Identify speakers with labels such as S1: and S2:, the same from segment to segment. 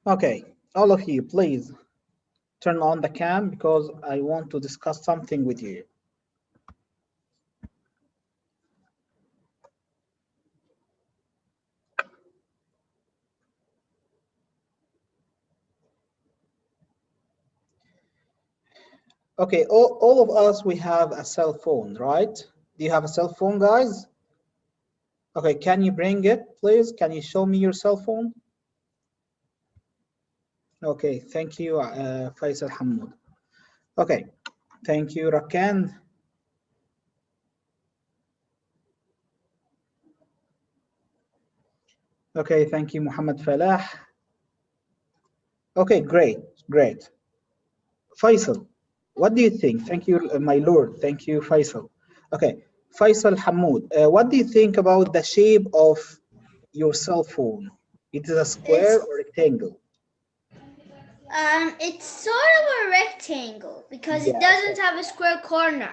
S1: Okay, all of you, please turn on the cam because I want to discuss something with you. Okay, all of us, we have a cell phone, right? Do you have a cell phone, guys? Okay, can you bring it, please? Can you show me your cell phone? Okay, thank you, Faisal Hamoud. Okay, thank you, Rakan. Okay, thank you, Muhammad Falah. Okay, great, great. Faisal, what do you think? Thank you, my lord. Thank you, Faisal. Okay, Faisal Hamoud, what do you think about the shape of your cell phone? It is a square or rectangle?
S2: It's sort of a rectangle because it
S1: Yeah.
S2: doesn't have a square corner.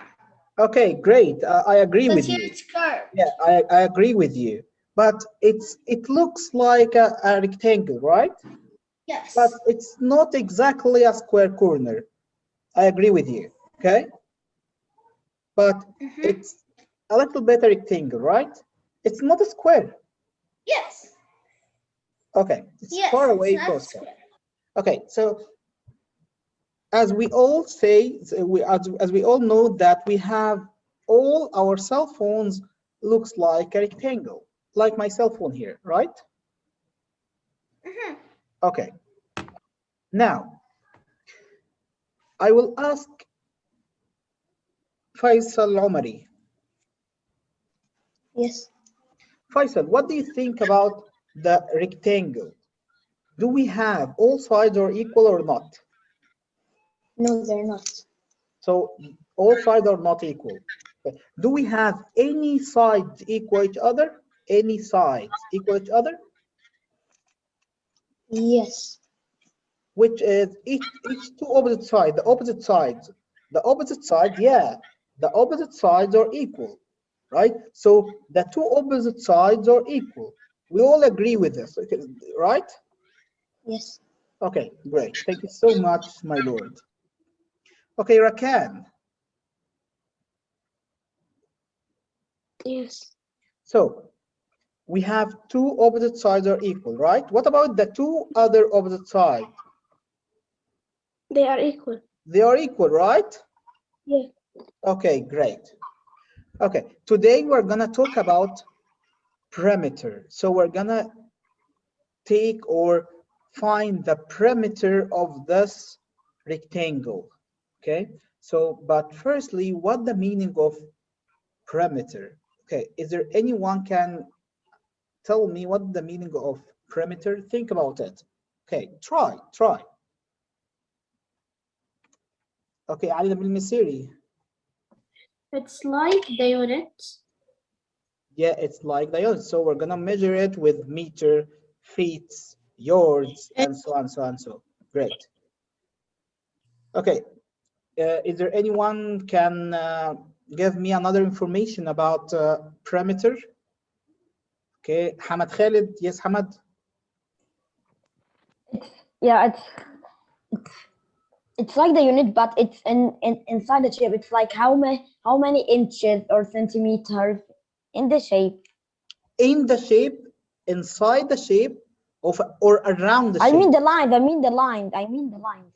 S1: Okay, great. I agree
S2: Because
S1: with
S2: here
S1: you.
S2: it's curved.
S1: Yeah, I agree with you. But it looks like a rectangle, right? But
S2: Yes.
S1: it's not exactly a square corner. I agree with you. Okay, but
S2: Mm-hmm.
S1: it's a little bit a rectangle, right? It's not a square.
S2: Yes.
S1: Okay, it's far
S2: Yes, it's
S1: away
S2: not
S1: from
S2: a
S1: square.
S2: square.
S1: Okay, so as we all say, as we all know that we have all our cell phones looks like a rectangle, like my cell phone here, right?
S2: Mm-hmm.
S1: Okay, now I will ask Faisal Omari.
S3: Yes.
S1: Faisal, what do you think about the rectangle? Do we have all sides are equal or not?
S3: No, they're not.
S1: So all sides are not equal. Okay. Do we have any sides equal each other? Any sides equal each other?
S3: Yes.
S1: Which is each two opposite sides, the opposite side, yeah, the opposite sides are equal, right? So the two opposite sides are equal. We all agree with this, okay, right?
S3: Yes.
S1: Okay, great. Thank you so much, my lord. Okay, Rakan.
S3: Yes.
S1: So we have two opposite sides are equal, right? What about the two other opposite sides?
S3: They are equal.
S1: They are equal, right?
S3: Yeah.
S1: Okay, great. Okay, today we're gonna talk about perimeter. So we're gonna take or find the perimeter of this rectangle. Okay, so but firstly, what the meaning of perimeter? Okay, is there anyone can tell me what the meaning of perimeter? Think about it. Okay, try. Okay, Ali Misiri.
S3: It's like the unit.
S1: Yeah, it's like the unit. So we're gonna measure it with meter, feet, yards, and so on, so on, so. Great. Okay, is there anyone can give me another information about perimeter? Okay, Hamad Khalid. Yes, Hamad.
S4: Yeah, it's like the unit, but it's in inside the shape. It's like how many inches or centimeters in the shape.
S1: In the shape, inside the shape of or around the
S4: I mean
S1: shape.
S4: the lines. I mean the lines.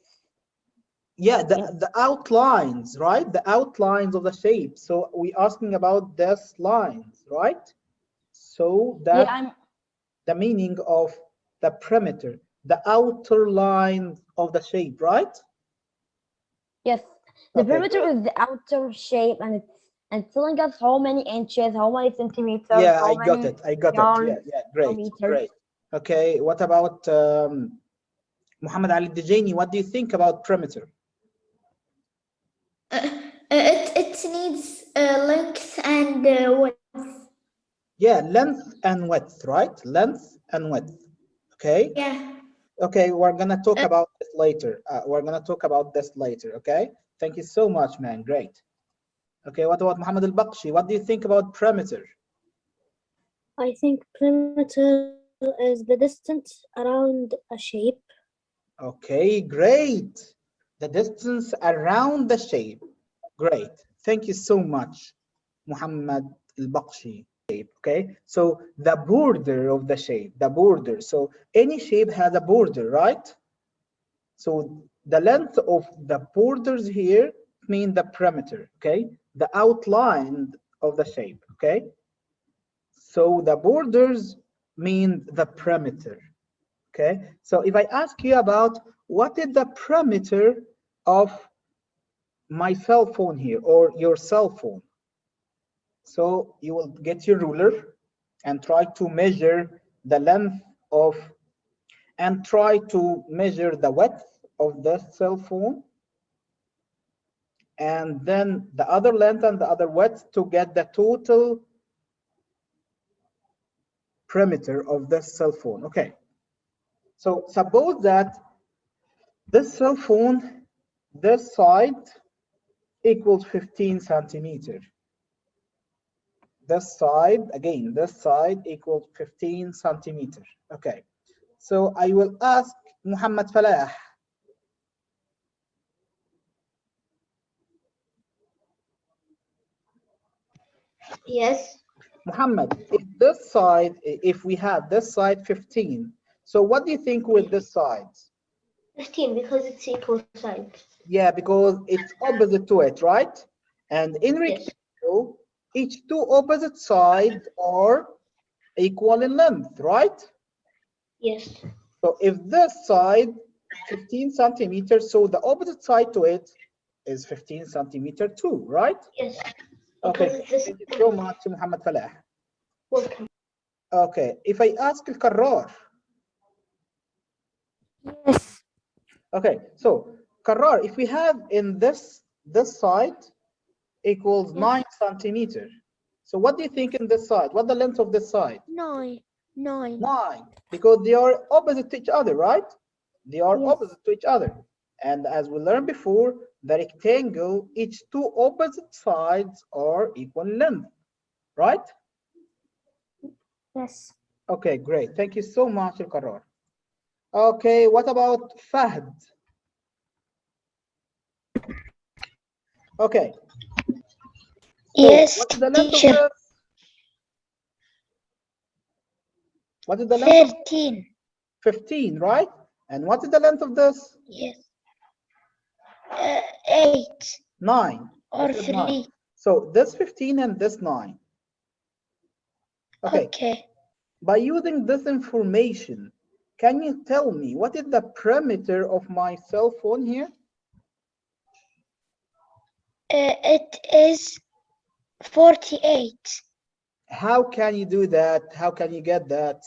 S1: Yeah,
S4: In,
S1: the outlines, right? The outlines of the shape. So we asking about these lines, right? So
S4: yeah,
S1: that the meaning of the perimeter, the outer lines of the shape, right?
S4: yes. The
S1: Okay,
S4: perimeter
S1: great.
S4: is the outer shape, and it's telling us how many inches, how many centimeters,
S1: Yeah,
S4: how
S1: I got
S4: many
S1: it. I got it. Yeah,
S4: yards,
S1: yeah, great,
S4: kilometers.
S1: great. Okay, what about Muhammad Ali Dijani? What do you think about perimeter?
S2: It needs length and width.
S1: Yeah, length and width, right? Length and width. Okay.
S2: Yeah.
S1: Okay, we're gonna talk
S2: Uh,
S1: about this later. We're gonna talk about this later. Okay. Thank you so much, man. Great. Okay, what about Muhammad Al Baqshi? What do you think about perimeter?
S3: I think perimeter is the distance around a shape.
S1: Okay, great. The distance around the shape. Great. Thank you so much, Muhammad al-Baqshi. Okay, so the border of the shape, the border. So any shape has a border, right? So the length of the borders here mean the perimeter, okay? The outline of the shape, okay? So the borders mean the perimeter, okay? So if I ask you about what is the perimeter of my cell phone here or your cell phone, so you will get your ruler and try to measure the length of and try to measure the width of the cell phone and then the other length and the other width to get the total perimeter of this cell phone. Okay, so suppose that this cell phone, this side equals 15 centimeter. This side, again, this side equals 15 centimeter. Okay, so I will ask Muhammad Falah.
S2: Yes.
S1: Muhammad, if we have this side 15, so what do you think with this side?
S2: 15 because it's equal sides.
S1: Yeah, because it's opposite to it, right? And in
S2: Yes.
S1: rectangle, each two opposite sides are equal in length, right?
S2: Yes.
S1: So if this side 15 centimeters, so the opposite side to it is 15 centimeter too, right?
S2: Yes.
S1: Okay,
S2: Because this
S1: thank you so much, Muhammad Falah.
S2: welcome.
S1: Okay, if I ask Al-Karrar,
S4: Yes.
S1: okay, so Karrar, if we have in this side equals 9 centimeter. So what do you think in this side? What the length of this side?
S4: 9. 9.
S1: 9, because they are opposite to each other, right? They are
S4: Yes.
S1: opposite to each other. And as we learned before, the rectangle, each two opposite sides are equal length, right?
S4: Yes.
S1: Okay, great. Thank you so much, Al-Qarrar. Okay, what about Fahd? Okay. So
S2: Yes,
S1: what is the length of
S2: teacher.
S1: this? What is the length of
S2: 13.
S1: 15, right? And what is the length of this?
S2: Yes. 8
S1: 9.
S2: or
S1: This is 9.
S2: 3.
S1: So this 15 and this 9. Okay.
S2: Okay.
S1: By using this information, can you tell me what is the perimeter of my cell phone here?
S2: It is 48.
S1: How can you do that? How can you get that?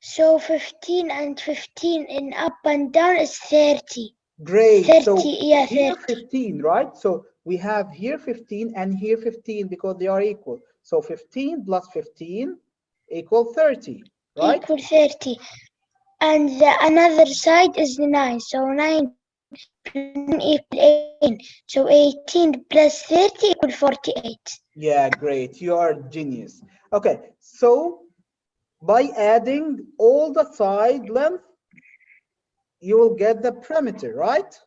S2: So 15 and 15 in up and down is 30.
S1: Great.
S2: 30,
S1: So
S2: yeah,
S1: here
S2: 30.
S1: 15, right? So we have here 15 and here 15 because they are equal. So 15 plus 15 equal 30, right?
S2: Equal 30. And the another side is 9. So 9 equal 18. So 18 plus 30 equal 48.
S1: Yeah, great. You are a genius. Okay, so by adding all the side length, you will get the perimeter, right?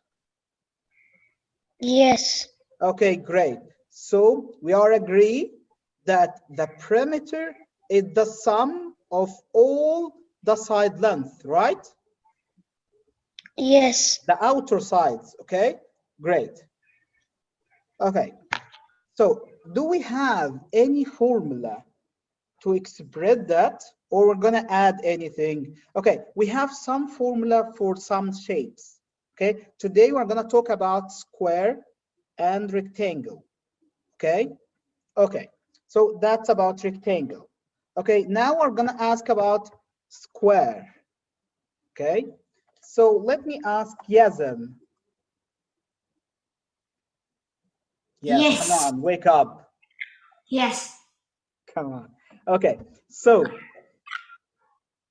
S2: Yes.
S1: Okay, great. So we are agree that the perimeter is the sum of all the side length, right?
S2: Yes.
S1: The outer sides, okay? Great. Okay, so do we have any formula to express that, or we're gonna add anything? Okay, we have some formula for some shapes, okay? Today we're gonna talk about square and rectangle, okay? Okay, so that's about rectangle. Okay, now we're gonna ask about square, okay? So let me ask Yazem. Yes, come
S3: Yes.
S1: on, wake up.
S3: Yes.
S1: Come on. Okay, so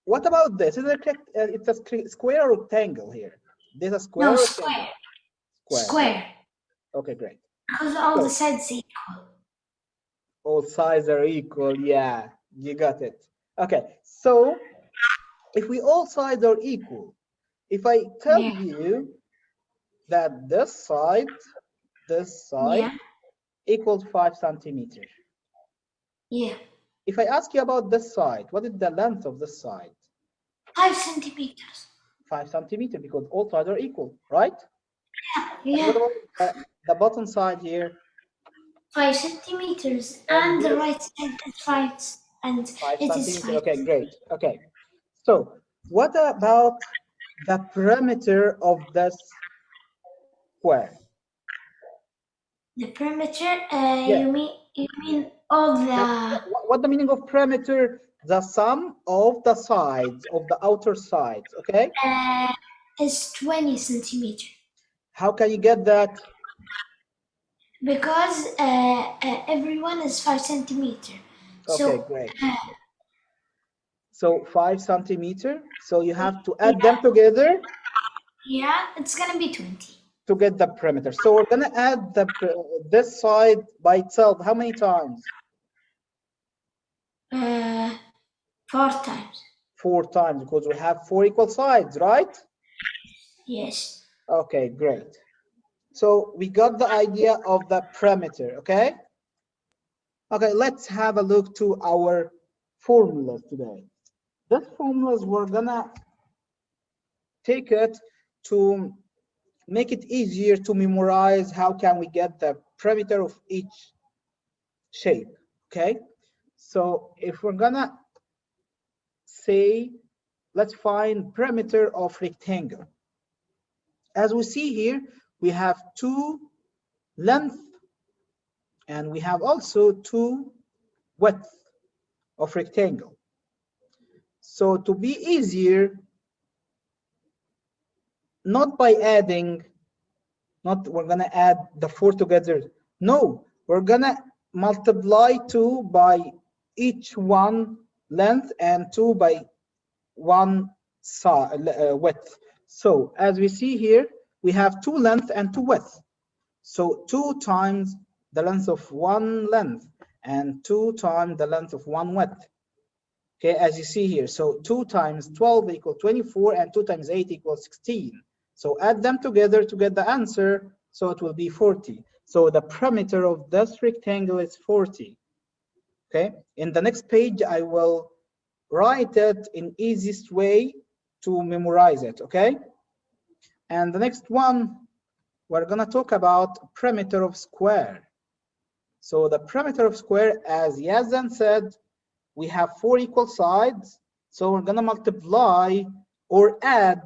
S1: what about this? Is it it's a square or rectangle here? This is a square
S3: No,
S1: or rectangle?
S3: square.
S1: Square, great.
S3: Square.
S1: Okay, great.
S3: Because all the
S1: So
S3: sides equal.
S1: all sides are equal. Yeah, you got it. Okay, so if we all sides are equal, If I tell
S3: Yeah.
S1: you that this side
S3: Yeah.
S1: equals 5 centimeters.
S3: Yeah.
S1: If I ask you about this side, what is the length of this side?
S3: 5 centimeters.
S1: 5 centimeters, because all sides are equal, right? And
S3: Yeah.
S1: what about the bottom side here?
S3: 5 centimeters.
S1: And
S3: And the
S1: this
S3: right side is 5. And
S1: 5
S3: it is
S1: centimeters.
S3: 5.
S1: Okay, great. Okay. So what about the perimeter of this square?
S3: The perimeter,
S1: Yeah.
S3: you mean all the
S1: What the meaning of perimeter? The sum of the sides of the outer sides. Okay.
S3: is 20 centimeter.
S1: How can you get that?
S3: Because everyone is 5 centimeter.
S1: Okay,
S3: So
S1: great. So 5 centimeter. So you have to add
S3: yeah,
S1: them together
S3: yeah, it's gonna be 20.
S1: to get the perimeter. So we're gonna add this side by itself. How many times?
S3: Uh, 4 times.
S1: 4 times, because we have 4 equal sides, right?
S3: Yes.
S1: Okay, great. So we got the idea of the perimeter, okay? Okay, let's have a look to our formulas today. These formulas, we're gonna take it to make it easier to memorize. How can we get the perimeter of each shape, okay? So if we're gonna say, let's find perimeter of rectangle. As we see here, we have 2 length and we have also 2 width of rectangle. So to be easier, not by adding, not we're gonna add the 4 together. No, we're gonna multiply 2 by each one length and 2 by one width. So as we see here, we have 2 length and 2 width. So 2 times the length of one length and 2 times the length of one width. Okay, as you see here, so 2 times 12 equals 24 and 2 times 8 equals 16. So add them together to get the answer, so it will be 40. So the perimeter of this rectangle is 40. Okay, in the next page, I will write it in easiest way to memorize it, okay? And the next one, we're gonna talk about perimeter of square. So the perimeter of square, as Yazan said, we have 4 equal sides. So we're gonna multiply or add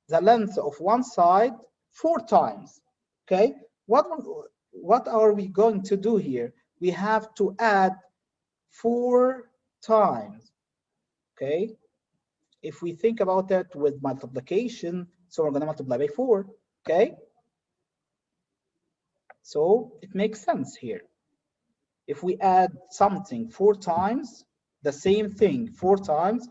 S1: the length of one side 4 times, okay? What are we going to do here? We have to add 4 times, okay? If we think about it with multiplication, so we're gonna multiply by 4, okay? So it makes sense here. If we add something 4 times, the same thing 4 times,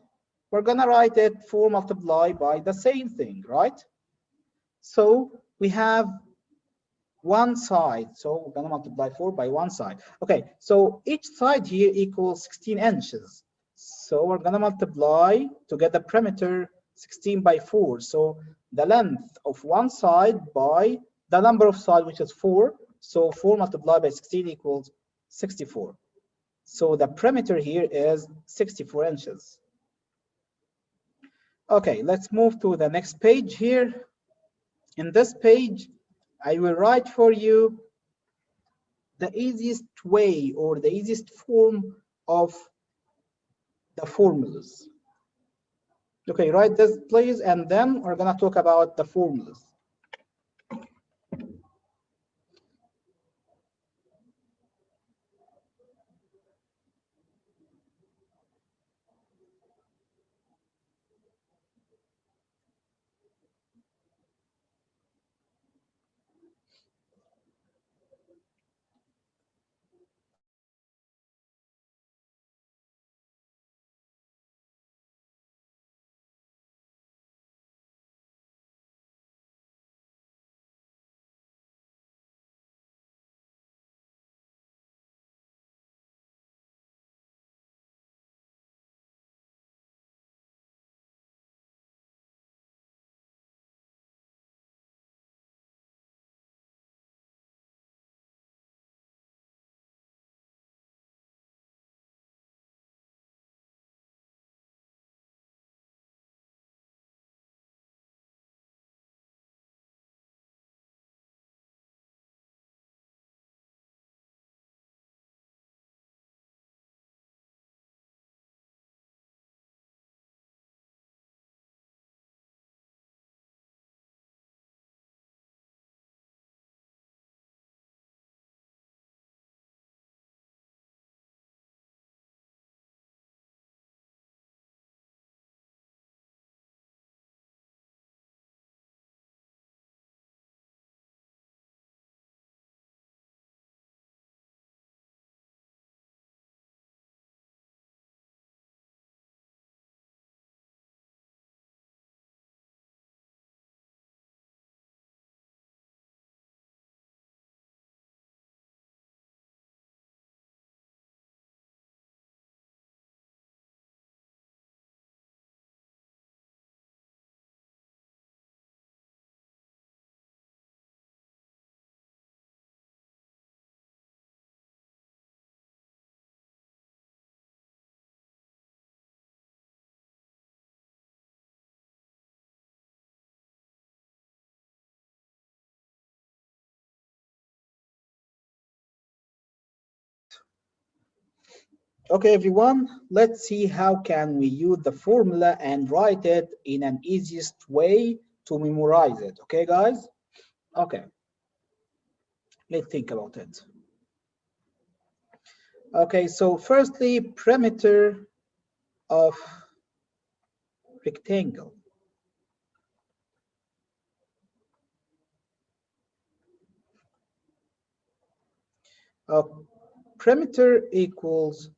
S1: we're gonna write it 4 multiplied by the same thing, right? So we have one side, so we're gonna multiply 4 by one side. Okay, so each side here equals 16 inches. So we're gonna multiply to get the perimeter 16 by 4. So the length of one side by the number of sides, which is 4. So 4 multiplied by 16 equals 64. So the perimeter here is 64 inches. Okay, let's move to the next page here. In this page, I will write for you the easiest way or the easiest form of the formulas. Okay, write this please, and then we're gonna talk about the formulas. Okay, everyone, let's see how can we use the formula and write it in an easiest way to memorize it. Okay, guys? Okay, let's think about it. Okay, so firstly, perimeter of rectangle. Uh, Perimeter equals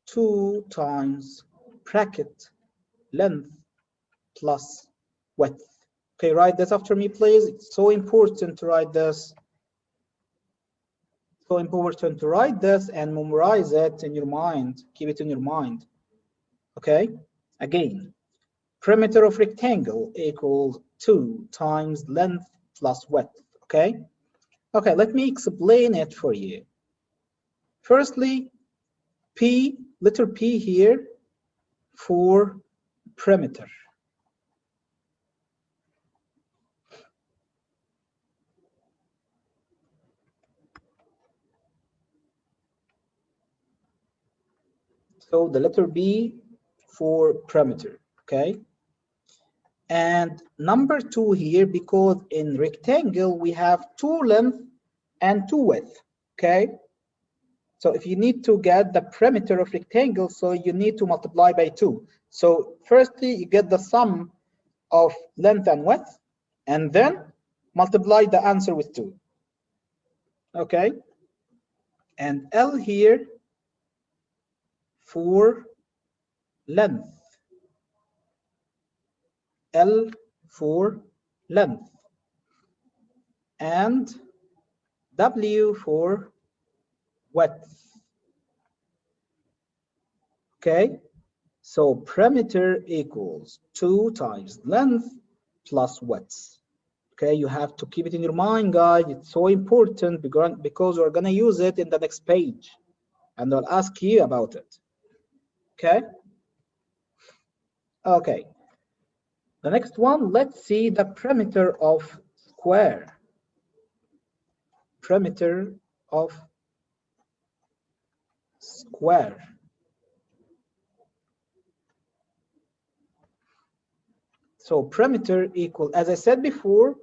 S1: 2 times bracket length plus width. Okay, write this after me, please. It's so important to write this. So important to write this and memorize it in your mind. Keep it in your mind. Okay, again, perimeter of rectangle equals 2 times length plus width. Okay, okay, let me explain it for you. Firstly, P, letter P here for perimeter. So the letter B for perimeter, okay? And number 2 here, because in rectangle we have 2 length and 2 width, okay? So if you need to get the perimeter of rectangle, so you need to multiply by 2. So firstly, you get the sum of length and width, and then multiply the answer with 2, okay? And L here for length, L for length, and W for width. Okay, so perimeter equals 2 times length plus width. Okay, you have to keep it in your mind, guys. It's so important because we're gonna use it in the next page, and I'll ask you about it. Okay. Okay. The next one, let's see the perimeter of square. Perimeter of square. So perimeter equal, as I said before,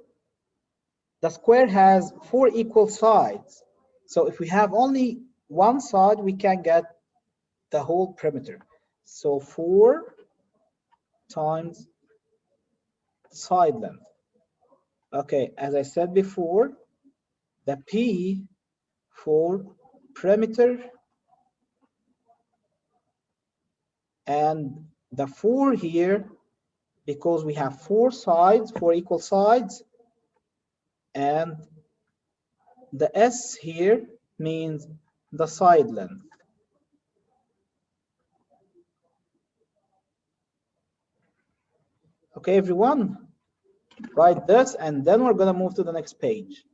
S1: the square has 4 equal sides. So if we have only one side, we can get the whole perimeter. So 4 times side length. Okay, as I said before, the P for perimeter and the 4 here, because we have 4 sides, 4 equal sides, and the S here means the side length. Okay, everyone, write this, and then we're gonna move to the next page.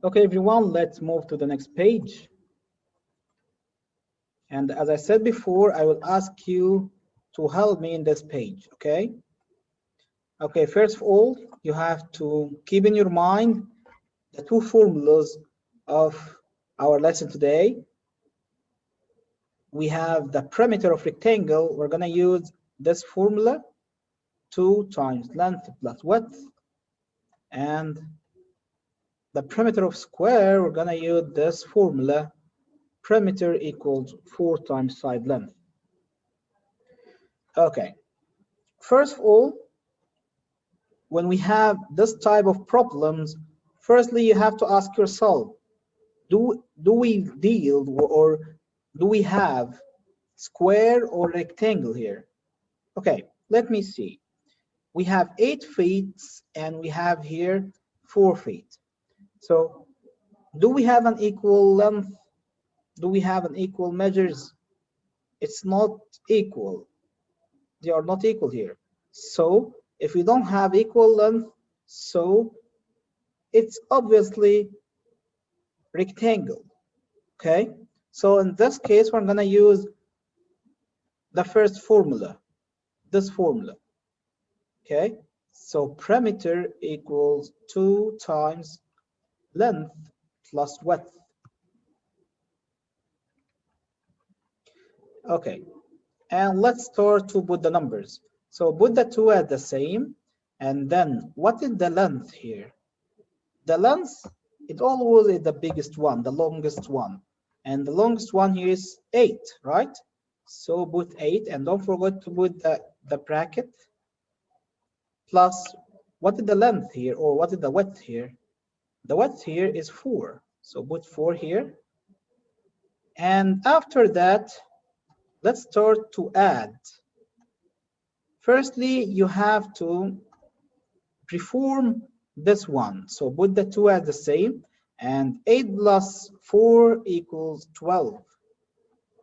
S1: Okay, everyone, let's move to the next page. And as I said before, I will ask you to help me in this page, okay? Okay, first of all, you have to keep in your mind the two formulas of our lesson today. We have the perimeter of rectangle. We're going to use this formula, 2 times length plus width. And the perimeter of square, we're going to use this formula, perimeter equals 4 times side length. Okay, first of all, when we have this type of problems, firstly, you have to ask yourself, do we deal or do we have square or rectangle here? Okay, let me see. We have 8 feet and we have here 4 feet. So do we have an equal length? Do we have an equal measures? It's not equal. They are not equal here. So if we don't have equal length, so it's obviously rectangle. Okay, so in this case, we're gonna use the first formula, this formula. Okay, so perimeter equals 2 times length plus width. Okay, and let's start to put the numbers. So put the 2 at the same, and then what is the length here? The length, it always is the biggest one, the longest one. And the longest one here is 8, right? So put 8, and don't forget to put the bracket plus what is the length here, or what is the width here? The width here is 4. So put 4 here. And after that, let's start to add. Firstly, you have to perform this one. So put the 2 as the same, and 8 plus 4 equals 12.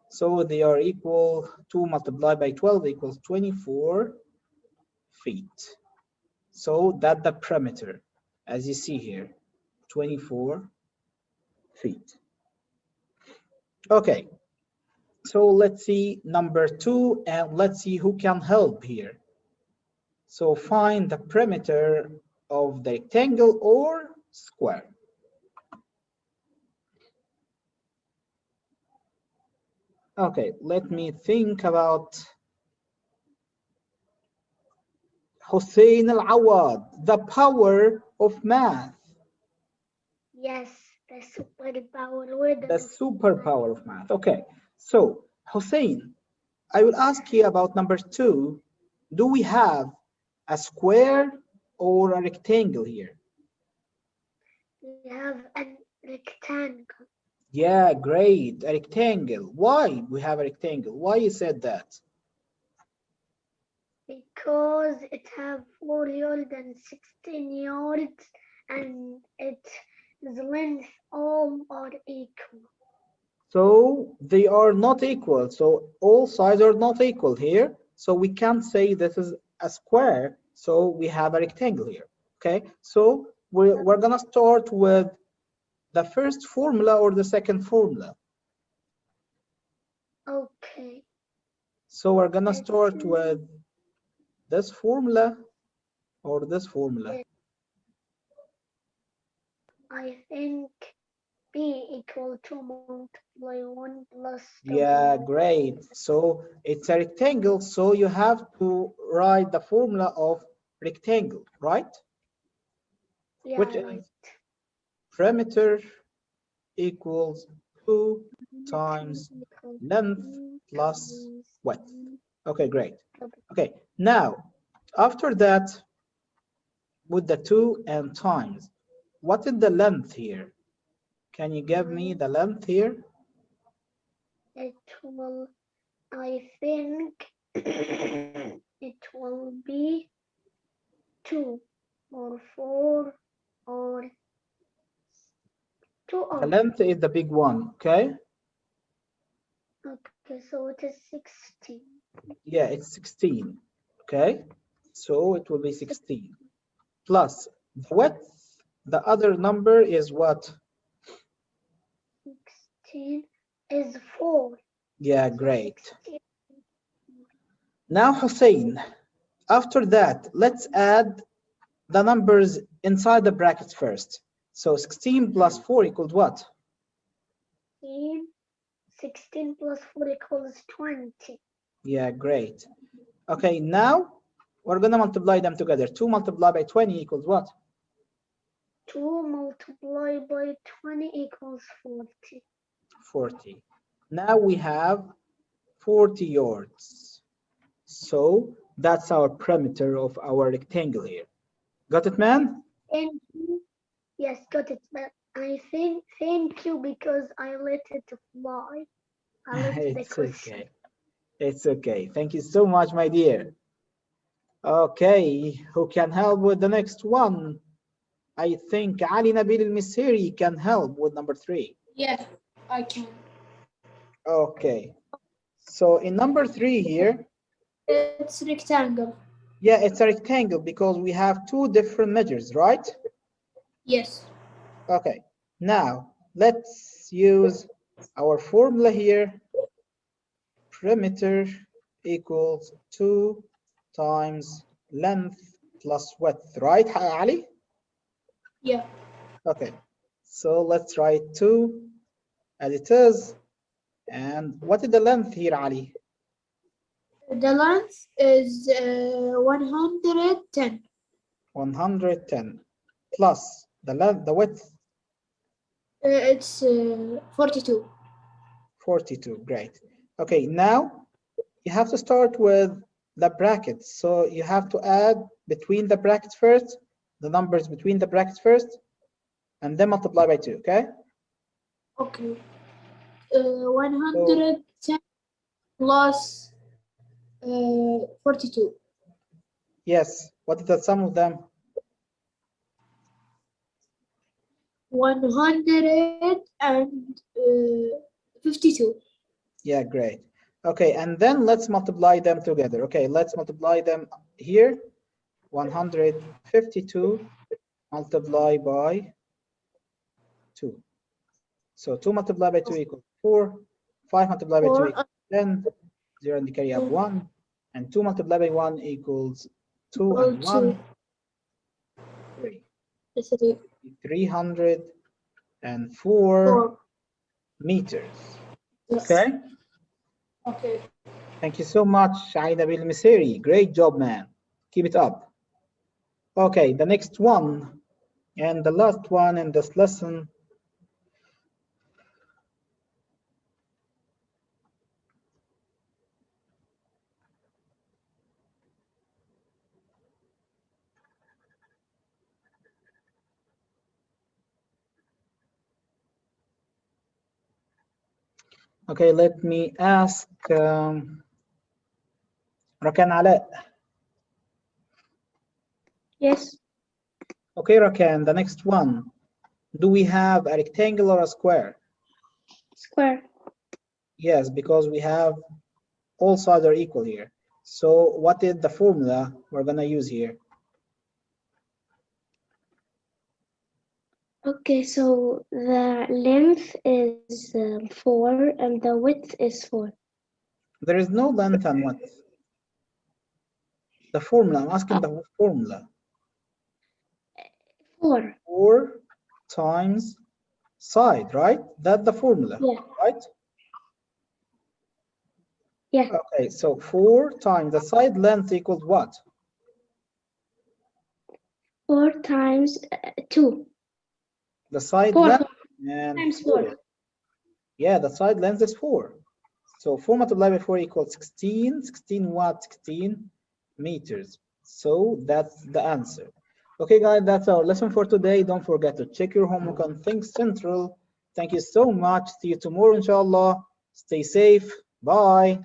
S1: So they are equal, 2 multiplied by 12 equals 24 feet. So that's the perimeter, as you see here, 24 feet. Okay, so let's see number 2, and let's see who can help here. So find the perimeter of the rectangle or square. Okay, let me think about Hussein Al-Awad, the power of math,
S2: Yes, the superpower with
S1: the superpower of math. Okay, so Hussein, I will ask you about number 2. Do we have a square or a rectangle here?
S2: we have a rectangle
S1: Yeah, great, a rectangle. Why we have a rectangle? Why you said that?
S2: because it have 4 yards and 16 yards, and its length all are equal.
S1: So they are not equal. So all sides are not equal here. So we can't say this is a square. So we have a rectangle here. Okay. So we're gonna start with the first formula or the second formula.
S2: Okay,
S1: So we're gonna
S2: let's
S1: start
S2: see.
S1: with this formula or this formula.
S2: Yes, I think B equal to multiply 1 plus 2
S1: Yeah,
S2: by 1.
S1: great. So it's a rectangle. So you have to write the formula of rectangle, right?
S2: Yeah,
S1: Which is
S2: right.
S1: perimeter equals 2
S2: Perimeter
S1: times
S2: equal
S1: length
S2: 2
S1: plus
S2: times
S1: width. Okay, great.
S2: double.
S1: Okay, now after that, with the 2 and times, what is the length here? Can you give me the length here?
S2: It will, I think, it will be 2 or 4 or 2
S1: The
S2: or
S1: length is the big one, okay?
S2: okay, so it is 16.
S1: Yeah, it's 16, okay? So it will be 16 plus the width. The other number is what?
S2: 16 is 4.
S1: Yeah,
S2: So
S1: great.
S2: 16.
S1: Now, Hussein, After that, let's add the numbers inside the brackets first. So 16 plus 4 equals what?
S2: 16 plus 4 equals 20.
S1: Yeah, great. Okay, now we're going to multiply them together. 2 multiplied by 20 equals what?
S2: 2 multiplied by 20 equals 40.
S1: 40. Now we have 40 yards. So that's our perimeter of our rectangle here. Got it, man?
S2: Thank you. Yes, got it. But I think thank you because I let it fly. I let the
S1: It's
S2: question.
S1: okay. It's okay. Thank you so much, my dear. Okay, who can help with the next one? I think Ali Nabil al-Misiri can help with number 3.
S3: Yeah, I can.
S1: Okay, so in number 3 here,
S3: It's rectangle.
S1: yeah, it's a rectangle because we have 2 different measures, right?
S3: Yes.
S1: Okay, now let's use our formula here. Perimeter equals 2 times length plus width, right, Ali?
S3: Yeah.
S1: Okay, so let's write 2 as it is. And what is the length here, Ali?
S3: The length is 110.
S1: 110 plus the width,
S3: It's 42.
S1: 42. Great. Okay, now you have to start with the brackets. So you have to add between the brackets first, the numbers between the brackets first, and then multiply by 2, okay?
S3: Okay.
S1: So
S3: 110 plus 42.
S1: yes, what is the sum of them?
S3: 152.
S1: Yeah, great. Okay, and then let's multiply them together. Okay, let's multiply them here. 152 multiplied by 2. So 2 multiplied by 2 equals 4. 5 multiplied by 2
S3: 4
S1: equals 10. 0 and the carry up 1. And 2 multiplied by 1 equals 2 and 1,
S3: 2.
S1: 3.
S3: 3.
S1: 304
S3: 4.
S1: meters.
S3: Yes.
S1: Okay?
S3: Okay.
S1: Thank you so much, Aida Bil Misiri. Great job, man. Keep it up. Okay, the next one and the last one in this lesson. Okay, let me ask Rakan Ala.
S2: Yes.
S1: Okay, Rakan, the next one. Do we have a rectangle or a square?
S2: Square.
S1: Yes, because we have all sides are equal here. So what is the formula we're gonna use here?
S2: Okay, so the length is 4 and the width is 4.
S1: There is no length and width. The formula, I'm asking the formula.
S2: 4.
S1: 4 times side, right? That's the formula,
S2: Yeah.
S1: right?
S2: Yeah.
S1: Okay, so 4 times the side length equals what?
S2: 4 times 2.
S1: The side
S2: 4
S1: length and
S2: times
S1: 4.
S2: 4.
S1: Yeah, the side length is 4. So 4 multiplied by 4 equals 16. 16 what? 16 meters. So that's the answer. Okay, guys, that's our lesson for today. Don't forget to check your homework on Think Central. Thank you so much. See you tomorrow, inshallah. Stay safe. Bye.